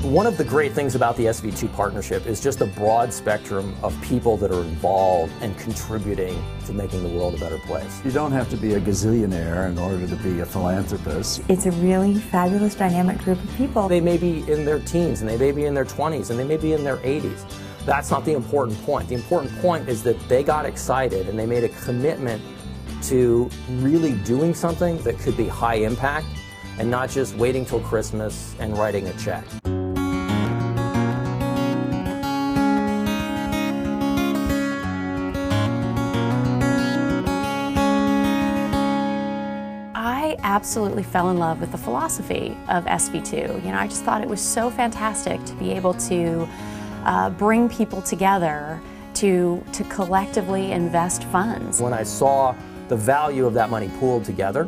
One of the great things about the SV2 partnership is just a broad spectrum of people that are involved and contributing to making the world a better place. You don't have to be a gazillionaire in order to be a philanthropist. It's a really fabulous, dynamic group of people. They may be in their teens, and they may be in their 20s, and they may be in their 80s. That's not the important point. The important point is that they got excited and they made a commitment to really doing something that could be high impact and not just waiting till Christmas and writing a check. I absolutely fell in love with the philosophy of SV2. I just thought it was so fantastic to be able to bring people together to collectively invest funds. When I saw the value of that money pooled together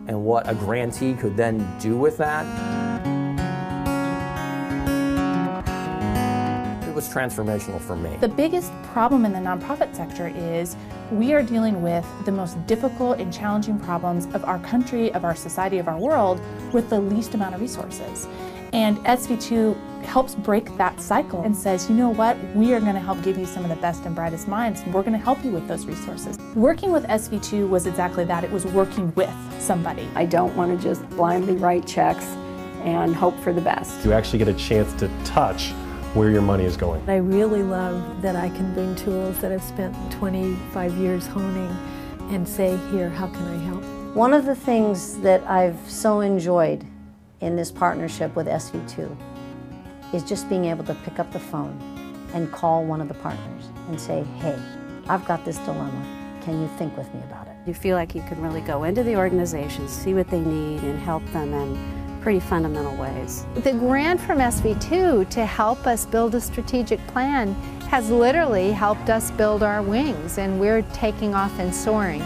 and what a grantee could then do with that, it was transformational for me. The biggest problem in the nonprofit sector is we are dealing with the most difficult and challenging problems of our country, of our society, of our world with the least amount of resources. And SV2 helps break that cycle and says, you know what, we are going to help give you some of the best and brightest minds, and we're going to help you with those resources. Working with SV2 was exactly that. It was working with somebody. I don't want to just blindly write checks and hope for the best. You actually get a chance to touch where your money is going. I really love that I can bring tools that I've spent 25 years honing and say, here, how can I help? One of the things that I've so enjoyed in this partnership with SV2 is just being able to pick up the phone and call one of the partners and say, hey, I've got this dilemma. Can you think with me about it? You feel like you can really go into the organizations, see what they need, and help them in pretty fundamental ways. The grant from SV2 to help us build a strategic plan has literally helped us build our wings, and we're taking off and soaring.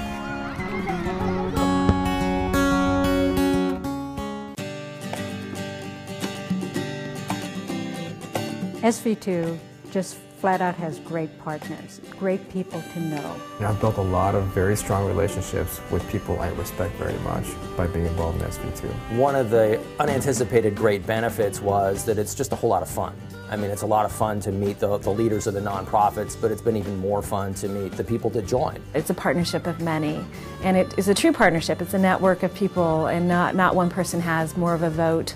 SV2 just flat out has great partners, great people to know. I've built a lot of very strong relationships with people I respect very much by being involved in SV2. One of the unanticipated great benefits was that it's just a whole lot of fun. I mean, it's a lot of fun to meet the leaders of the nonprofits, but it's been even more fun to meet the people that join. It's a partnership of many, and it is a true partnership. It's a network of people, and not one person has more of a vote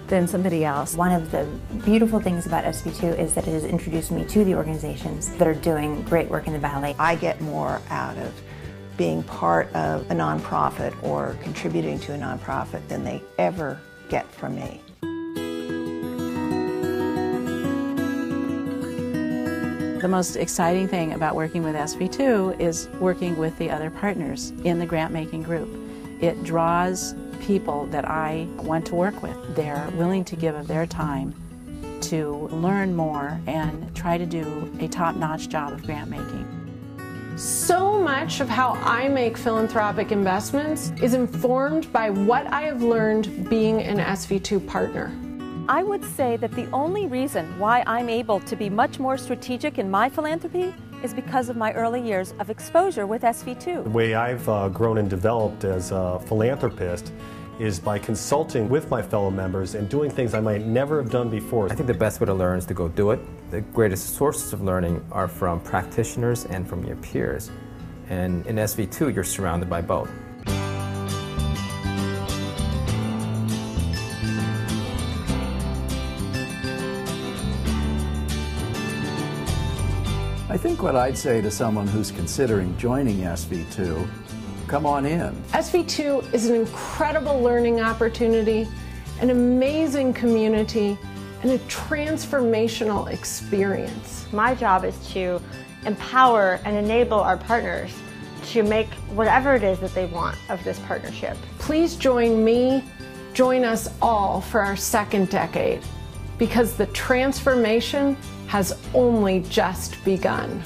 than somebody else. One of the beautiful things about SV2 is that it has introduced me to the organizations that are doing great work in the Valley. I get more out of being part of a nonprofit or contributing to a nonprofit than they ever get from me. The most exciting thing about working with SV2 is working with the other partners in the grant-making group. It draws people that I want to work with. They're willing to give of their time to learn more and try to do a top-notch job of grant making. So much of how I make philanthropic investments is informed by what I have learned being an SV2 partner. I would say that the only reason why I'm able to be much more strategic in my philanthropy is because of my early years of exposure with SV2. The way I've grown and developed as a philanthropist is by consulting with my fellow members and doing things I might never have done before. I think the best way to learn is to go do it. The greatest sources of learning are from practitioners and from your peers. And in SV2, you're surrounded by both. I think what I'd say to someone who's considering joining SV2, come on in. SV2 is an incredible learning opportunity, an amazing community, and a transformational experience. My job is to empower and enable our partners to make whatever it is that they want of this partnership. Please join me, join us all for our second decade, because the transformation has only just begun.